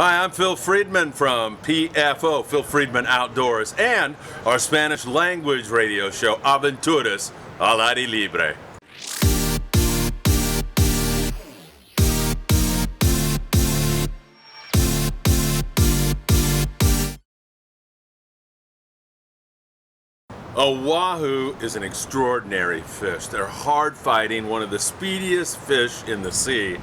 Hi, I'm Phil Friedman from PFO, Phil Friedman Outdoors, and our Spanish language radio show, Aventuras al Aire Libre. A wahoo is an extraordinary fish. They're hard fighting, one of the speediest fish in the sea,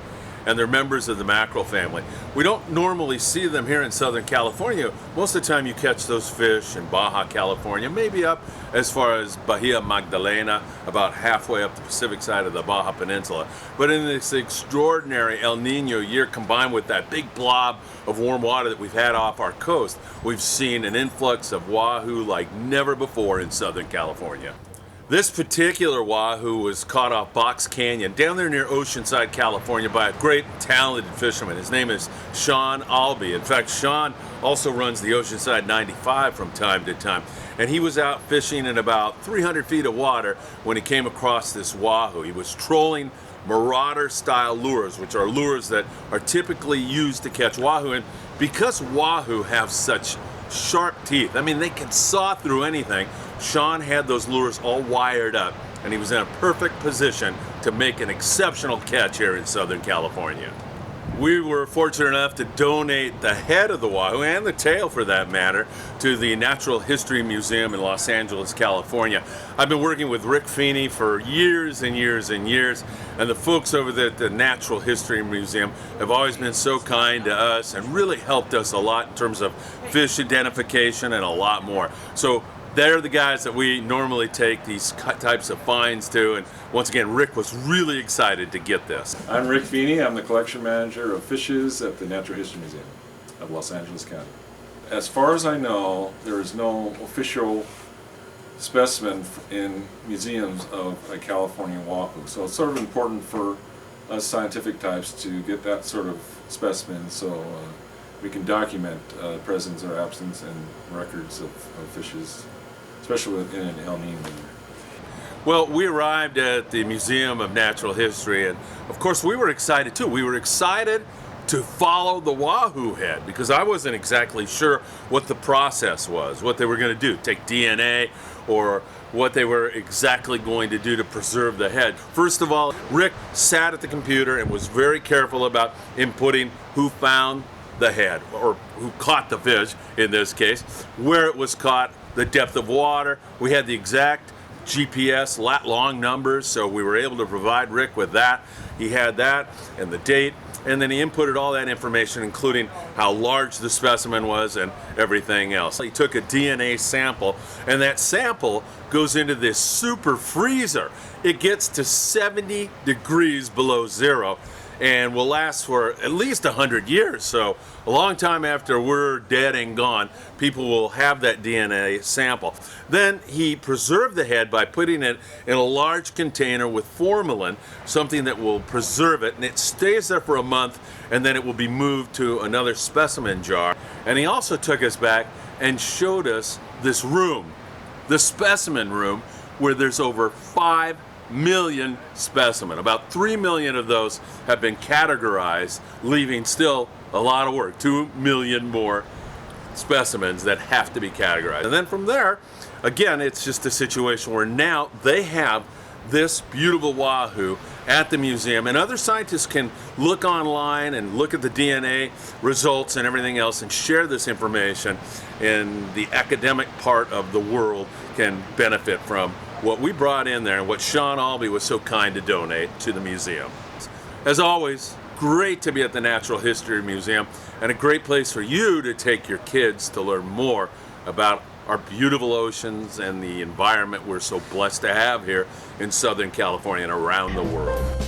and they're members of the mackerel family. We don't normally see them here in Southern California. Most of the time you catch those fish in Baja California, maybe up as far as Bahia Magdalena, about halfway up the Pacific side of the Baja Peninsula. But in this extraordinary El Nino year, combined with that big blob of warm water that we've had off our coast, we've seen an influx of wahoo like never before in Southern California. This particular wahoo was caught off Box Canyon down there near Oceanside, California by a great talented fisherman. His name is Sean Albee. In fact, Sean also runs the Oceanside 95 from time to time. And he was out fishing in about 300 feet of water when he came across this wahoo. He was trolling marauder style lures, which are lures that are typically used to catch wahoo. And because wahoo have such sharp teeth, I mean, they can saw through anything, Sean had those lures all wired up, and he was in a perfect position to make an exceptional catch here in Southern California. We were fortunate enough to donate the head of the wahoo, and the tail for that matter, to the Natural History Museum in Los Angeles, California. I've been working with Rick Feeney for years and years and years, and the folks over there at the Natural History Museum have always been so kind to us and really helped us a lot in terms of fish identification and a lot more. So they're the guys that we normally take these types of finds to, and once again, Rick was really excited to get this. I'm Rick Feeney. I'm the collection manager of fishes at the Natural History Museum of Los Angeles County. As far as I know, there is no official specimen in museums of a California wahoo, so it's sort of important for us scientific types to get that sort of specimen so we can document presence or absence and records of fishes, especially within an El Nino year. Well, we arrived at the Museum of Natural History, and of course we were excited too. We were excited to follow the wahoo head because I wasn't exactly sure what the process was, what they were going to do, take DNA, or what they were exactly going to do to preserve the head. First of all, Rick sat at the computer and was very careful about inputting who found the head, or who caught the fish in this case, where it was caught, the depth of water. We had the exact GPS lat long numbers, so we were able to provide Rick with that. He had that and the date, and then he inputted all that information, including how large the specimen was and everything else. He took a DNA sample, and that sample goes into this super freezer. It gets to 70 degrees below zero and will last for at least 100 years. So a long time after we're dead and gone, people will have that DNA sample. Then he preserved the head by putting it in a large container with formalin, something that will preserve it, and it stays there for a month, and then it will be moved to another specimen jar. And he also took us back and showed us this room, the specimen room, where there's over 5 million specimen. About 3 million of those have been categorized, leaving still a lot of work. 2 million more specimens that have to be categorized. And then from there, again, it's just a situation where now they have this beautiful wahoo at the museum, and other scientists can look online and look at the DNA results and everything else and share this information, and the academic part of the world can benefit from what we brought in there and what Sean Albee was so kind to donate to the museum. As always, great to be at the Natural History Museum, and a great place for you to take your kids to learn more about our beautiful oceans and the environment we're so blessed to have here in Southern California and around the world.